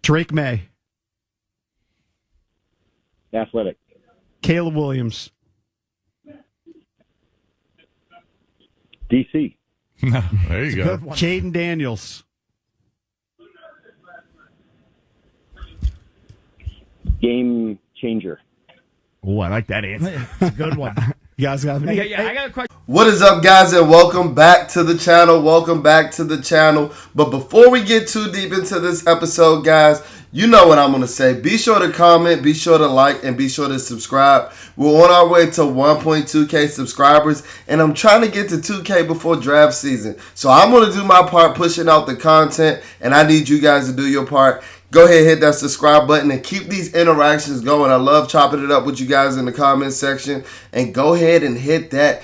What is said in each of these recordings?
Drake May. Athletic. Caleb Williams. DC. There you go. Jayden Daniels. Game changer. Oh, I like that answer. It's a good one. You guys got any? Yeah, I got a question. What is up, guys, and welcome back to the channel. Welcome back to the channel. But before we get too deep into this episode, guys, you know what I'm going to say. Be sure to comment, be sure to like, and be sure to subscribe. We're on our way to 1.2K subscribers, and I'm trying to get to 2K before draft season. So I'm going to do my part pushing out the content, and I need you guys to do your part. Go ahead, hit that subscribe button and keep these interactions going. I love chopping it up with you guys in the comment section. And go ahead and hit that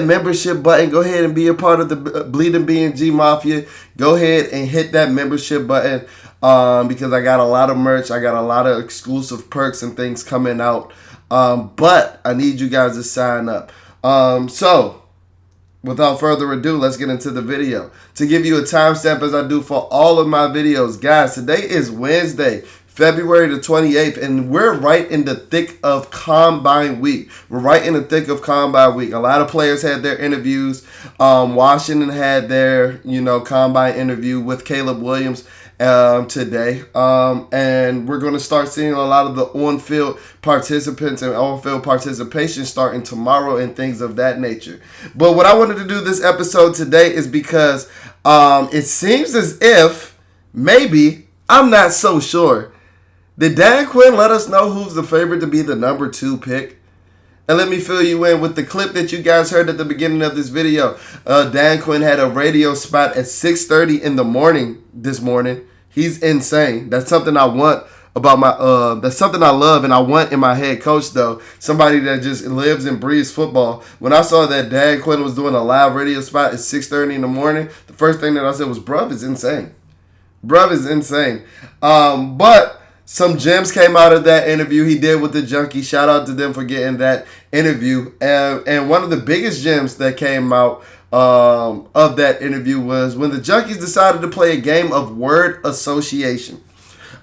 membership button. Go ahead and be a part of the Bleeding B&G Mafia. Go ahead and hit that membership button because I got a lot of merch. I got a lot of exclusive perks and things coming out. But I need you guys to sign up. So without further ado, let's get into the video. To give you a timestamp as I do for all of my videos, guys, today is Wednesday, February the 28th, and we're right in the thick of Combine Week. We're right in the thick of Combine Week. A lot of players had their interviews. Washington had their, Combine interview with Caleb Williams today. And we're going to start seeing a lot of the on-field participants and on-field participation starting tomorrow and things of that nature. But what I wanted to do this episode today is because it seems as if maybe, I'm not so sure, did Dan Quinn let us know who's the favorite to be the number 2 pick? And let me fill you in with the clip that you guys heard at the beginning of this video. Dan Quinn had a radio spot at 6:30 in the morning this morning. He's insane. That's something I want about my that's something I love and I want in my head coach, though. Somebody that just lives and breathes football. When I saw that Dan Quinn was doing a live radio spot at 6:30 in the morning, the first thing that I said was, bruv is insane. Bruv is insane. But some gems came out of that interview he did with the Junkie. Shout out to them for getting that interview. And one of the biggest gems that came out of that interview was when the Junkies decided to play a game of word association.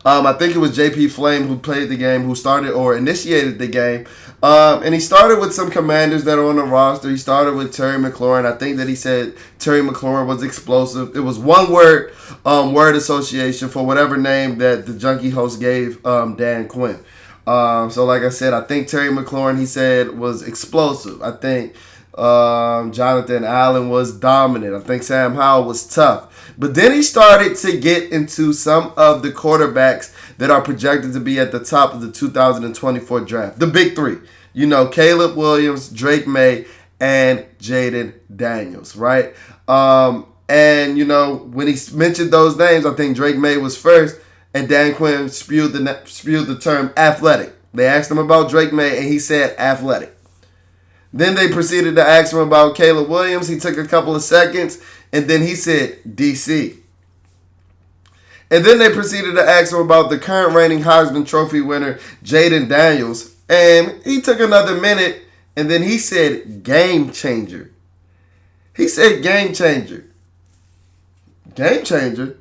I think it was JP Flame who played the game, who started or initiated the game. And he started with some commanders that are on the roster. He started with Terry McLaurin. I think that he said Terry McLaurin was explosive. It was one word, word association for whatever name that the Junkie host gave Dan Quinn. So like I said, I think Terry McLaurin, he said, was explosive. I think Jonathan Allen was dominant. I think Sam Howell was tough. But then he started to get into some of the quarterbacks that are projected to be at the top of the 2024 draft. The big three. Caleb Williams, Drake May, and Jayden Daniels, right? And, when he mentioned those names, I think Drake May was first, and Dan Quinn spewed the term athletic. They asked him about Drake May, and he said athletic. Then they proceeded to ask him about Caleb Williams. He took a couple of seconds, and then he said DC. And then they proceeded to ask him about the current reigning Heisman Trophy winner, Jayden Daniels. And he took another minute, and then he said game changer. He said game changer. Game changer?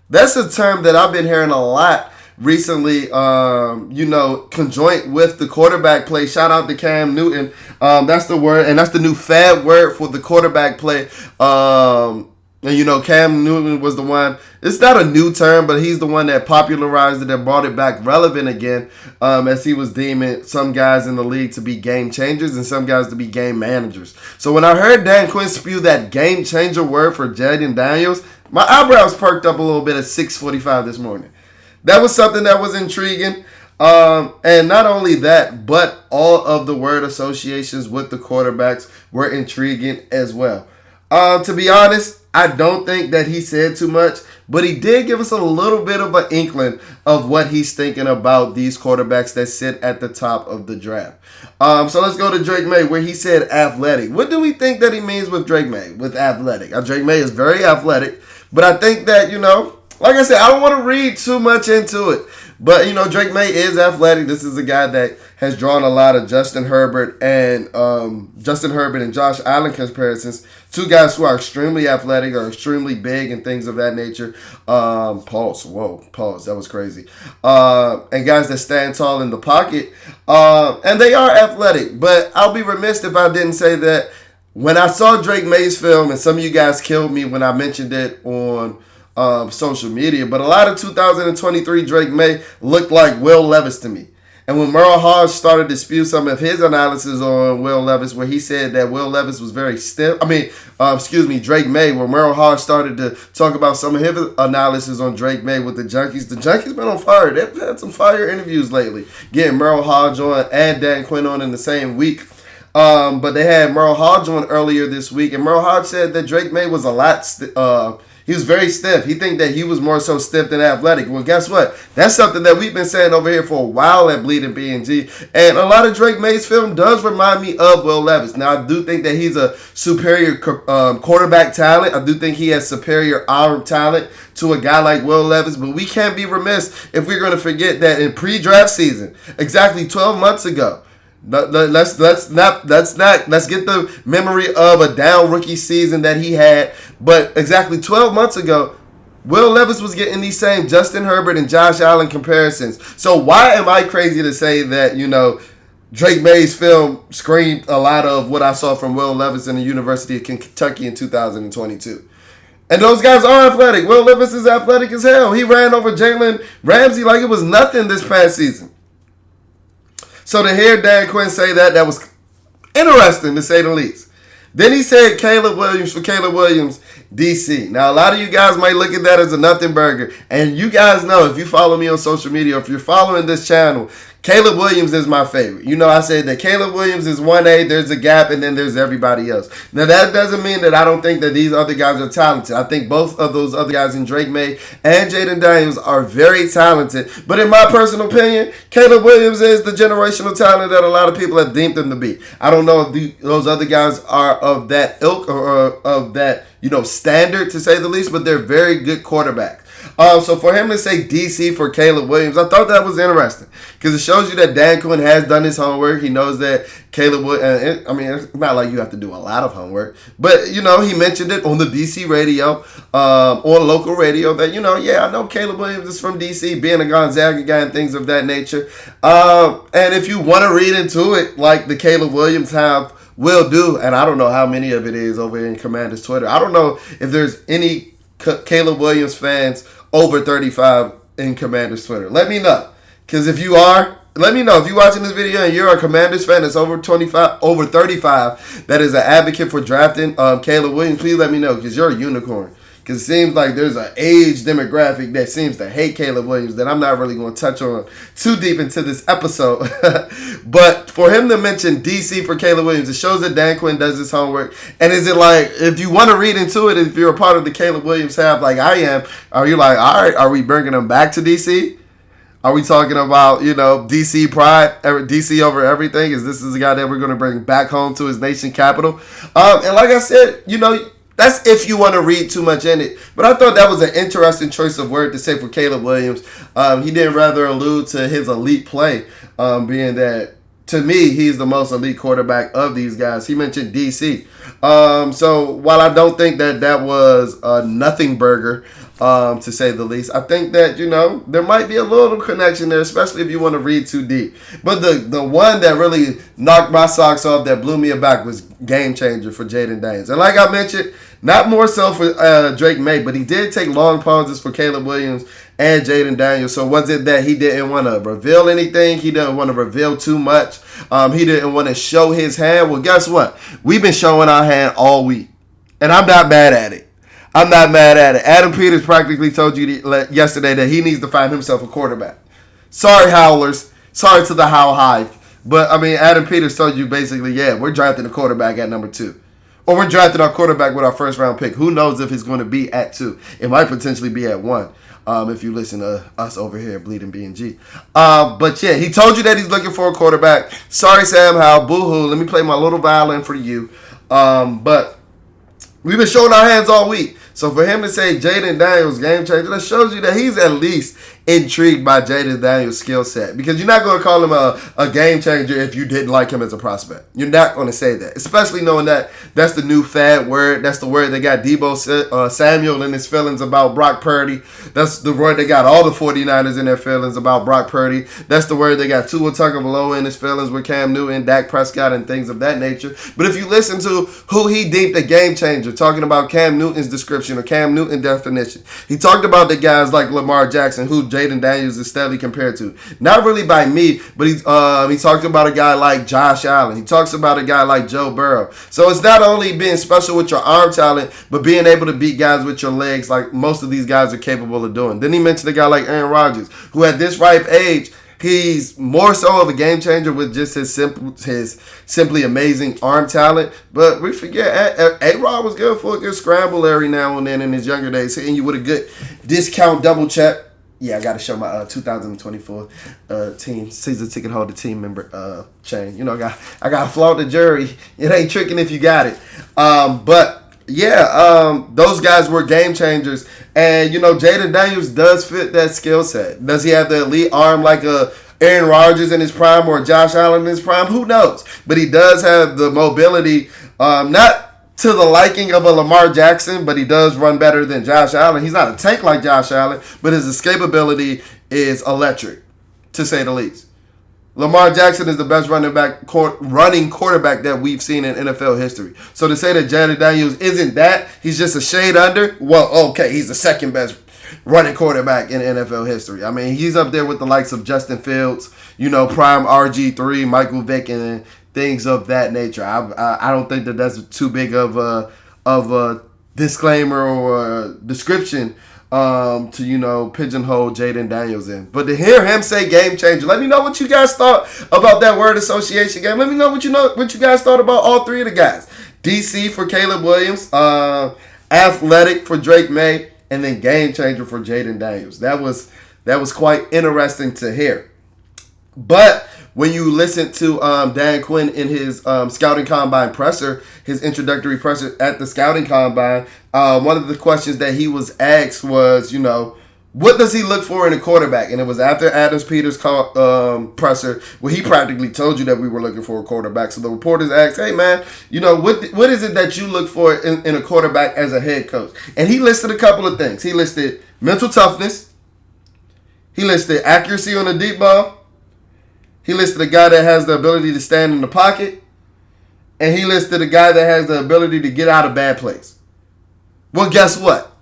That's a term that I've been hearing a lot recently, conjoint with the quarterback play. Shout out to Cam Newton. That's the word, and that's the new fad word for the quarterback play. Cam Newton was the one. It's not a new term, but he's the one that popularized it and brought it back relevant again, as he was deeming some guys in the league to be game changers and some guys to be game managers. So when I heard Dan Quinn spew that game changer word for Jayden Daniels, my eyebrows perked up a little bit at 6:45 this morning. That was something that was intriguing. And not only that, but all of the word associations with the quarterbacks were intriguing as well. To be honest, I don't think that he said too much, but he did give us a little bit of an inkling of what he's thinking about these quarterbacks that sit at the top of the draft. So let's go to Drake May, where he said athletic. What do we think that he means with Drake May, with athletic? Drake May is very athletic, but I think that, like I said, I don't want to read too much into it. But, Drake May is athletic. This is a guy that has drawn a lot of Justin Herbert and Josh Allen comparisons. Two guys who are extremely athletic, are extremely big and things of that nature. Pause. That was crazy. And guys that stand tall in the pocket. And they are athletic. But I'll be remiss if I didn't say that when I saw Drake May's film, and some of you guys killed me when I mentioned it on social media, but a lot of 2023 Drake May looked like Will Levis to me. And when Merle Hodge started to spew some of his analysis on Will Levis, where he said that Will Levis was very stiff. Drake May, where Merle Hodge started to talk about some of his analysis on Drake May with the Junkies. The Junkies been on fire. They've had some fire interviews lately, getting Merle Hodge on and Dan Quinn on in the same week. But they had Merle Hodge on earlier this week, and Merle Hodge said that Drake May was he was very stiff. He think that he was more so stiff than athletic. Well, guess what? That's something that we've been saying over here for a while at Bleeding B&G. And a lot of Drake May's film does remind me of Will Levis. Now, I do think that he's a superior quarterback talent. I do think he has superior arm talent to a guy like Will Levis. But we can't be remiss if we're going to forget that in pre-draft season, exactly 12 months ago, let's get the memory of a down rookie season that he had. But exactly 12 months ago, Will Levis was getting these same Justin Herbert and Josh Allen comparisons. So why am I crazy to say that, Drake May's film screamed a lot of what I saw from Will Levis in the University of Kentucky in 2022? And those guys are athletic. Will Levis is athletic as hell. He ran over Jalen Ramsey like it was nothing this past season. So to hear Dan Quinn say that was interesting, to say the least. Then he said Caleb Williams for Caleb Williams, DC. Now, a lot of you guys might look at that as a nothing burger. And you guys know, if you follow me on social media, or if you're following this channel, Caleb Williams is my favorite. I said that Caleb Williams is 1A, there's a gap, and then there's everybody else. Now, that doesn't mean that I don't think that these other guys are talented. I think both of those other guys in Drake May and Jayden Daniels are very talented. But in my personal opinion, Caleb Williams is the generational talent that a lot of people have deemed him to be. I don't know if those other guys are of that ilk or of that, standard, to say the least, but they're very good quarterbacks. So for him to say DC for Caleb Williams, I thought that was interesting because it shows you that Dan Quinn has done his homework. He knows that Caleb Williams, it's not like you have to do a lot of homework, but, he mentioned it on the DC radio, on local radio that, I know Caleb Williams is from DC, being a Gonzaga guy and things of that nature. And if you want to read into it like the Caleb Williams will do, and I don't know how many of it is over in Commander's Twitter. I don't know if there's any Caleb Williams fans over 35 in Commander's Twitter. Let me know. Because if you are, let me know. If you're watching this video and you're a Commanders fan that's over 35, that is an advocate for drafting Caleb Williams, please let me know because you're a unicorn. Because it seems like there's an age demographic that seems to hate Caleb Williams that I'm not really going to touch on too deep into this episode. But for him to mention DC for Caleb Williams, it shows that Dan Quinn does his homework. And is it like, if you want to read into it, if you're a part of the Caleb Williams half like I am, are you like, all right, are we bringing him back to DC? Are we talking about, DC pride, DC over everything? This is the guy that we're going to bring back home to his nation capital? And like I said, that's if you want to read too much in it. But I thought that was an interesting choice of word to say for Caleb Williams. He did rather allude to his elite play, being that, to me, he's the most elite quarterback of these guys. He mentioned DC. So while I don't think that was a nothing burger, to say the least, I think that, there might be a little connection there, especially if you want to read too deep. But the one that really knocked my socks off, that blew me aback, was game changer for Jayden Daniels. And like I mentioned, not more so for Drake May, but he did take long pauses for Caleb Williams and Jayden Daniels. So was it that he didn't want to reveal anything? He didn't want to reveal too much. He didn't want to show his hand. Well, guess what? We've been showing our hand all week. And I'm not mad at it. Adam Peters practically told you yesterday that he needs to find himself a quarterback. Sorry, Howlers. Sorry to the Howl Hive. But, Adam Peters told you basically, we're drafting a quarterback at number 2. Or we're drafting our quarterback with our first round pick. Who knows if it's going to be at 2. It might potentially be at 1. If you listen to us over here at Bleeding B&G. But yeah, he told you that he's looking for a quarterback. Sorry, Sam Howell. Boo-hoo. Let me play my little violin for you. But we've been showing our hands all week. So for him to say Jayden Daniels game changer, that shows you that he's at least intrigued by Jayden Daniels' skill set, because you're not going to call him a game changer if you didn't like him as a prospect. You're not going to say that, especially knowing that that's the new fad word. That's the word that got Debo Samuel in his feelings about Brock Purdy. That's the word that got all the 49ers in their feelings about Brock Purdy. That's the word that got Tua Tagovailoa in his feelings with Cam Newton, Dak Prescott, and things of that nature. But if you listen to who he deemed a game changer, talking about Cam Newton's description or Cam Newton definition, he talked about the guys like Lamar Jackson, who Jayden Daniels is steadily compared to. Not really by me, but he talked about a guy like Josh Allen. He talks about a guy like Joe Burrow. So it's not only being special with your arm talent, but being able to beat guys with your legs like most of these guys are capable of doing. Then he mentioned a guy like Aaron Rodgers, who at this ripe age, he's more so of a game changer with just his simply amazing arm talent. But we forget, A-Rod was good for a good scramble every now and then in his younger days, hitting you with a good discount double check. Yeah, I got to show my 2024 team season ticket holder team member chain. You know, I got to flaunt the jury. It ain't tricking if you got it. Those guys were game changers. And, you know, Jayden Daniels does fit that skill set. Does he have the elite arm like a Aaron Rodgers in his prime or Josh Allen in his prime? Who knows? But he does have the mobility, not to the liking of a Lamar Jackson, but he does run better than Josh Allen. He's not a tank like Josh Allen, but his escapability is electric, to say the least. Lamar Jackson is the best running quarterback that we've seen in NFL history. So to say that Jayden Daniels isn't that, he's just a shade under, well, okay, he's the second best running quarterback in NFL history. I mean, he's up there with the likes of Justin Fields, you know, prime RG3, Michael Vick, and things of that nature. I don't think that that's too big of a disclaimer or a description to, you know, pigeonhole Jayden Daniels in. But to hear him say game changer, let me know what you guys thought about that word association game. Let me know what you guys thought about all three of the guys. DC for Caleb Williams, athletic for Drake May, and then game changer for Jayden Daniels. That was quite interesting to hear. But when you listen to Dan Quinn in his scouting combine presser, his introductory presser at the scouting combine, one of the questions that he was asked was, you know, what does he look for in a quarterback? And it was after Adams Peters' presser where he practically told you that we were looking for a quarterback. So the reporters asked, hey, man, you know, what is it that you look for in a quarterback as a head coach? And he listed a couple of things. He listed mental toughness. He listed accuracy on the deep ball. He listed a guy that has the ability to stand in the pocket. And he listed a guy that has the ability to get out of bad plays. Well, guess what?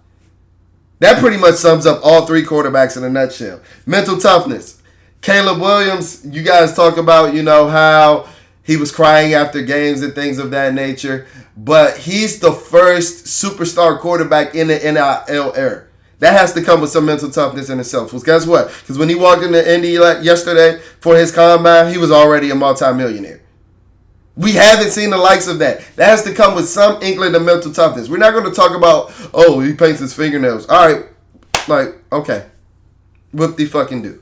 That pretty much sums up all three quarterbacks in a nutshell. Mental toughness. Caleb Williams, you guys talk about, you know, how he was crying after games and things of that nature. But he's the first superstar quarterback in the NIL era. That has to come with some mental toughness in itself. Because guess what? Because when he walked into Indy yesterday for his combine, he was already a multimillionaire. We haven't seen the likes of that. That has to come with some inkling of mental toughness. We're not going to talk about, oh, he paints his fingernails. All right. Like, okay. Whoop-de-fucking-do.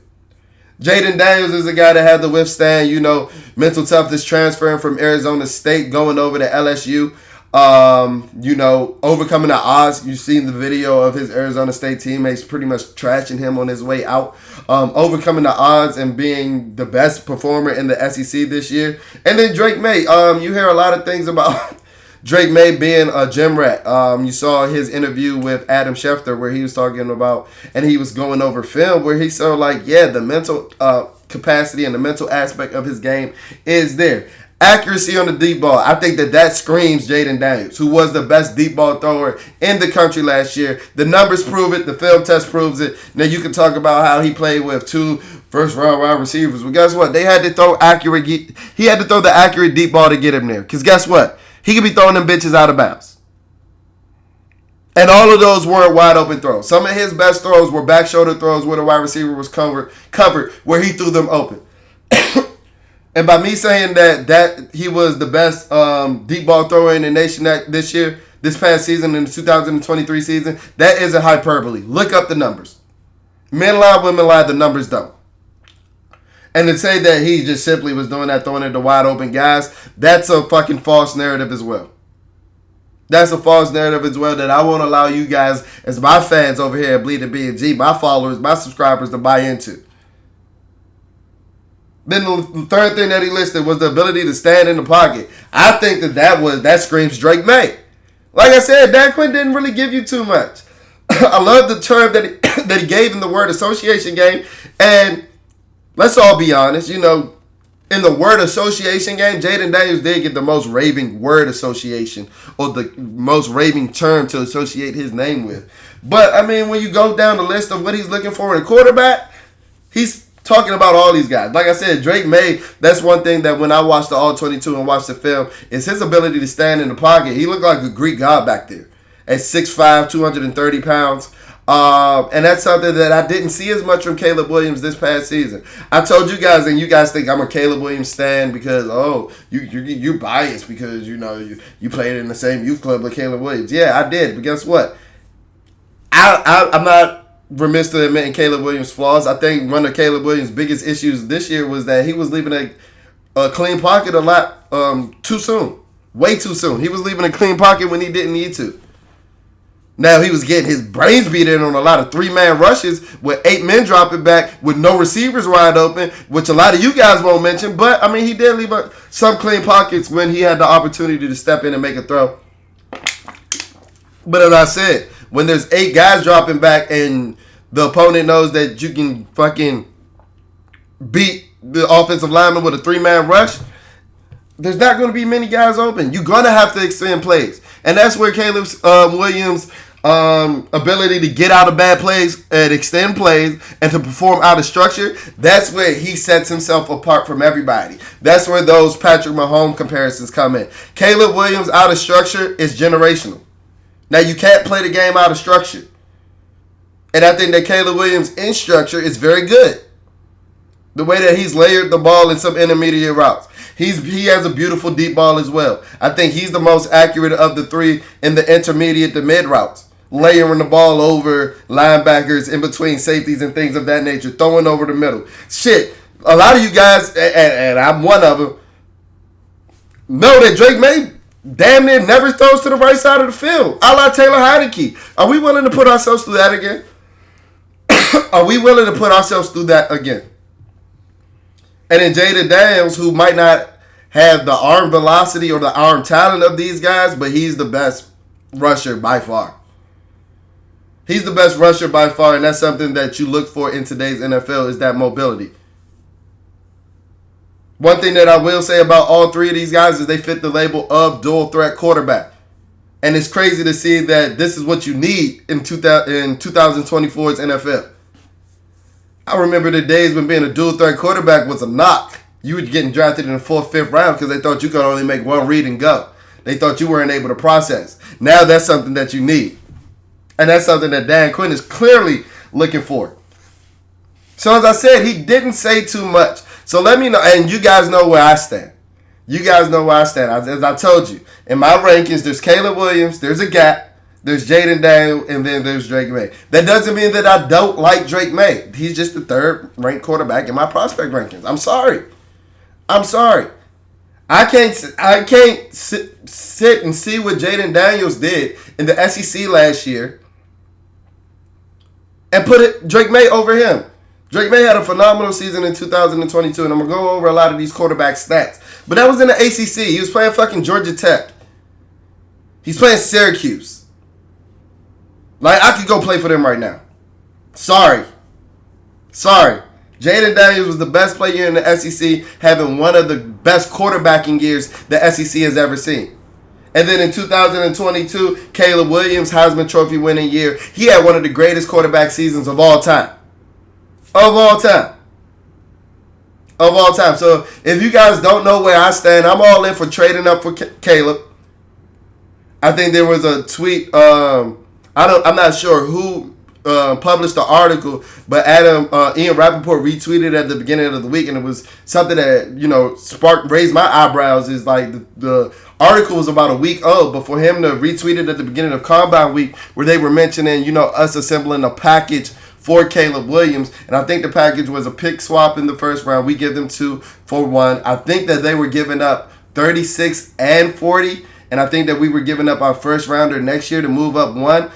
Jayden Daniels is a guy that had to withstand, you know, mental toughness transferring from Arizona State, going over to LSU. You know, overcoming the odds. You've seen the video of his Arizona State teammates pretty much trashing him on his way out. Overcoming the odds and being the best performer in the SEC this year. And then Drake May. You hear a lot of things about Drake May being a gym rat. You saw his interview with Adam Schefter where he was talking about, and he was going over film where he said, like, yeah, the mental capacity and the mental aspect of his game is there. Accuracy on the deep ball. I think that screams Jayden Daniels, who was the best deep ball thrower in the country last year. The numbers prove it. The film test proves it. Now, you can talk about how he played with 2 first-round wide receivers. But guess what? They had to throw accurate. He had to throw the accurate deep ball to get him there. Because guess what? He could be throwing them bitches out of bounds. And all of those weren't wide open throws. Some of his best throws were back shoulder throws where the wide receiver was covered where he threw them open. And by me saying that he was the best deep ball thrower in the nation this past season, in the 2023 season, that isn't hyperbole. Look up the numbers. Men lie, women lie, the numbers don't. And to say that he just simply was doing that, throwing it to wide open guys, that's a fucking false narrative as well. That's a false narrative as well that I won't allow you guys, as my fans over here at Bleeding B&G, my followers, my subscribers, to buy into. Then the third thing that he listed was the ability to stand in the pocket. I think that screams Drake May. Like I said, Dan Quinn didn't really give you too much. I love the term that he gave in the word association game. And let's all be honest, in the word association game, Jayden Daniels did get the most raving word association, or the most raving term to associate his name with. But, I mean, when you go down the list of what he's looking for in a quarterback, he's talking about all these guys. Like I said, Drake May, that's one thing that when I watched the All-22 and watched the film, is his ability to stand in the pocket. He looked like a Greek god back there at 6'5", 230 pounds. And that's something that I didn't see as much from Caleb Williams this past season. I told you guys, and you guys think I'm a Caleb Williams stan because, you're biased because, you played in the same youth club with Caleb Williams. Yeah, I did. But guess what? I'm not remiss to admitting Caleb Williams' flaws. I think one of Caleb Williams' biggest issues this year was that he was leaving a clean pocket a lot too soon. Way too soon. He was leaving a clean pocket when he didn't need to. Now, he was getting his brains beat in on a lot of 3-man rushes with 8 men dropping back with no receivers wide open, which a lot of you guys won't mention. But, I mean, he did leave some clean pockets when he had the opportunity to step in and make a throw. But as I said, when there's 8 guys dropping back and the opponent knows that you can fucking beat the offensive lineman with a 3-man rush, there's not going to be many guys open. You're going to have to extend plays. And that's where Caleb Williams' ability to get out of bad plays and extend plays and to perform out of structure, that's where he sets himself apart from everybody. That's where those Patrick Mahomes comparisons come in. Caleb Williams out of structure is generational. Now, you can't play the game out of structure. And I think that Caleb Williams in structure is very good. The way that he's layered the ball in some intermediate routes. He has a beautiful deep ball as well. I think he's the most accurate of the 3 in the intermediate to mid routes. Layering the ball over linebackers, in between safeties and things of that nature. Throwing over the middle. Shit, a lot of you guys, and I'm one of them, know that Drake May damn near never throws to the right side of the field. A la Taylor Heineke. Are we willing to put ourselves through that again? Are we willing to put ourselves through that again? And then Jayden Daniels, who might not have the arm velocity or the arm talent of these guys, but he's the best rusher by far. He's the best rusher by far, and that's something that you look for in today's NFL is that mobility. One thing that I will say about all 3 of these guys is they fit the label of dual threat quarterback. And it's crazy to see that this is what you need in 2024's NFL. I remember the days when being a dual threat quarterback was a knock. You were getting drafted in the 4th, 5th round because they thought you could only make one read and go. They thought you weren't able to process. Now that's something that you need. And that's something that Dan Quinn is clearly looking for. So as I said, he didn't say too much. So let me know, and you guys know where I stand. You guys know where I stand. As I told you, in my rankings, there's Caleb Williams, there's a gap. There's Jayden Daniels, and then there's Drake May. That doesn't mean that I don't like Drake May. He's just the 3rd-ranked quarterback in my prospect rankings. I'm sorry. I can't sit and see what Jayden Daniels did in the SEC last year and put Drake May over him. Drake May had a phenomenal season in 2022, and I'm going to go over a lot of these quarterback stats. But that was in the ACC. He was playing fucking Georgia Tech. He's playing Syracuse. Like, I could go play for them right now. Sorry. Jayden Daniels was the best player in the SEC, having one of the best quarterbacking years the SEC has ever seen. And then in 2022, Caleb Williams, Heisman Trophy winning year, he had one of the greatest quarterback seasons of all time. So if you guys don't know where I stand, I'm all in for trading up for Caleb. I think there was a tweet, I'm not sure who published the article, but Ian Rappaport retweeted at the beginning of the week, and it was something that, raised my eyebrows. Is like the article was about a week old, but for him to retweet it at the beginning of Combine Week, where they were mentioning, us assembling a package for Caleb Williams, and I think the package was a pick swap in the 1st round. We give them 2 for 1. I think that they were giving up 36 and 40. and I think that we were giving up our first rounder next year to move up one.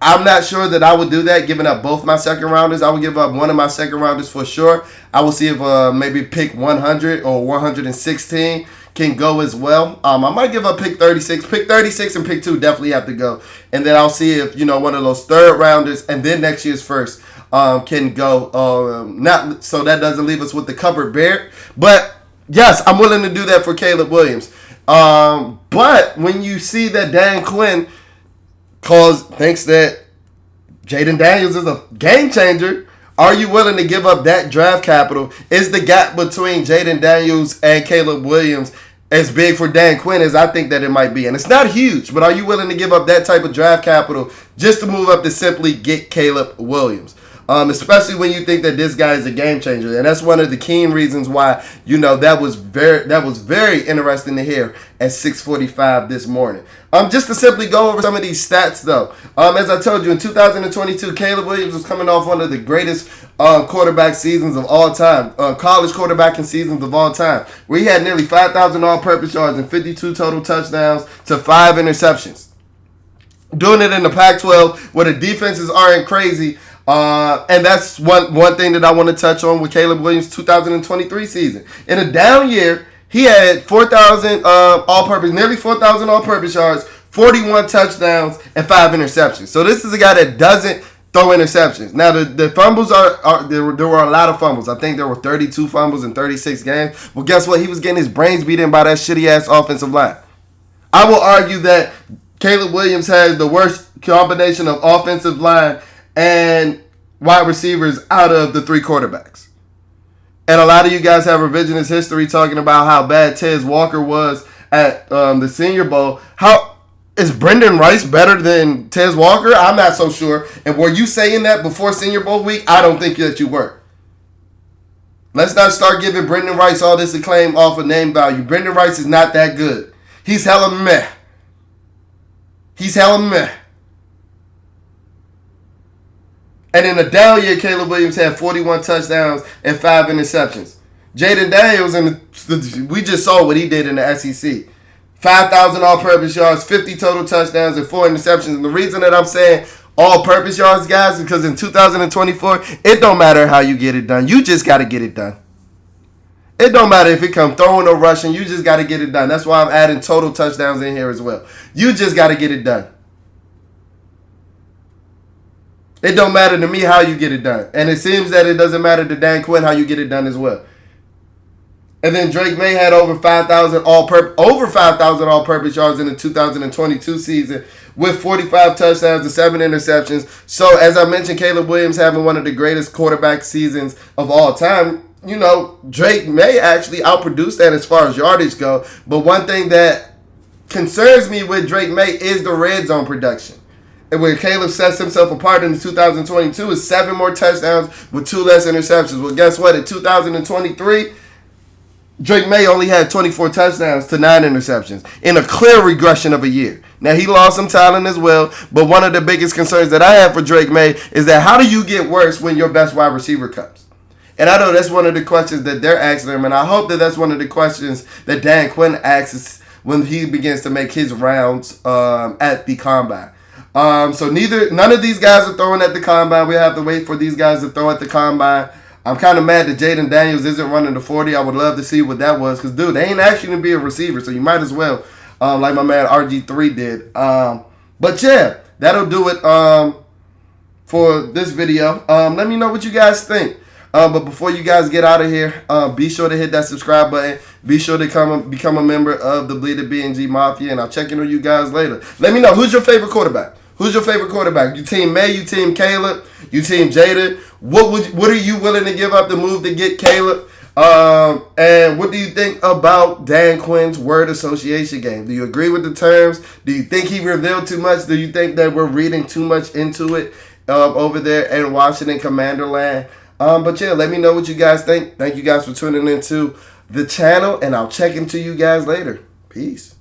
I'm not sure that I would do that, giving up both my second rounders. I would give up one of my second rounders for sure. I will see if maybe pick 100 or 116 can go as well. I might give up pick 36. Pick 36 and pick 2 definitely have to go. And then I'll see if, one of those third rounders and then next year's first can go. Not so that doesn't leave us with the cupboard bare. But, yes, I'm willing to do that for Caleb Williams. But when you see that Dan Quinn thinks that Jayden Daniels is a game changer, are you willing to give up that draft capital? Is the gap between Jayden Daniels and Caleb Williams as big for Dan Quinn as I think that it might be? And it's not huge, but are you willing to give up that type of draft capital just to move up to simply get Caleb Williams? Especially when you think that this guy is a game changer. And that's one of the keen reasons why, that was very interesting to hear at 6:45 this morning. Just to simply go over some of these stats, though. As I told you, in 2022, Caleb Williams was coming off one of the greatest quarterback seasons of all time, college quarterbacking seasons of all time, where he had nearly 5,000 all-purpose yards and 52 total touchdowns to 5 interceptions. Doing it in the Pac-12 where the defenses aren't crazy. And that's one thing that I want to touch on with Caleb Williams' 2023 season. In a down year, he had 4,000 all-purpose, nearly 4,000 all-purpose yards, 41 touchdowns, and 5 interceptions. So this is a guy that doesn't throw interceptions. Now, the fumbles there were a lot of fumbles. I think there were 32 fumbles in 36 games. Well, guess what? He was getting his brains beat in by that shitty-ass offensive line. I will argue that Caleb Williams has the worst combination of offensive line and wide receivers out of the 3 quarterbacks. And a lot of you guys have revisionist history talking about how bad Tez Walker was at the Senior Bowl. How is Brendan Rice better than Tez Walker? I'm not so sure. And were you saying that before Senior Bowl week? I don't think that you were. Let's not start giving Brendan Rice all this acclaim off of name value. Brendan Rice is not that good. He's hella meh. And in a down year, Caleb Williams had 41 touchdowns and 5 interceptions. Jayden Daniels, we just saw what he did in the SEC. 5,000 all-purpose yards, 50 total touchdowns, and 4 interceptions. And the reason that I'm saying all-purpose yards, guys, is because in 2024, it don't matter how you get it done. You just got to get it done. It don't matter if it comes throwing or rushing. You just got to get it done. That's why I'm adding total touchdowns in here as well. You just got to get it done. It don't matter to me how you get it done. And it seems that it doesn't matter to Dan Quinn how you get it done as well. And then Drake May had over 5,000 all-purpose yards in the 2022 season with 45 touchdowns and 7 interceptions. So, as I mentioned, Caleb Williams having one of the greatest quarterback seasons of all time. Drake May actually outproduced that as far as yardage go. But one thing that concerns me with Drake May is the red zone production. And where Caleb sets himself apart in the 2022 is 7 more touchdowns with 2 less interceptions. Well, guess what? In 2023, Drake May only had 24 touchdowns to 9 interceptions in a clear regression of a year. Now, he lost some talent as well, but one of the biggest concerns that I have for Drake May is that how do you get worse when your best wide receiver comes? And I know that's one of the questions that they're asking him, and I hope that that's one of the questions that Dan Quinn asks when he begins to make his rounds at the combine. So none of these guys are throwing at the combine. We have to wait for these guys to throw at the combine. I'm kind of mad that Jayden Daniels isn't running the 40. I would love to see what that was. Because, dude, they ain't asking to be a receiver. So you might as well, like my man RG3 did. But, yeah, that'll do it for this video. Let me know what you guys think. But before you guys get out of here, be sure to hit that subscribe button. Be sure to become a member of the Bleeded B&G Mafia. And I'll check in on you guys later. Let me know, who's your favorite quarterback? Who's your favorite quarterback? You team May, you team Caleb, you team Jayden. What are you willing to give up to move to get Caleb? And what do you think about Dan Quinn's word association game? Do you agree with the terms? Do you think he revealed too much? Do you think that we're reading too much into it over there in Washington Commander Land? But yeah, let me know what you guys think. Thank you guys for tuning into the channel, and I'll check into you guys later. Peace.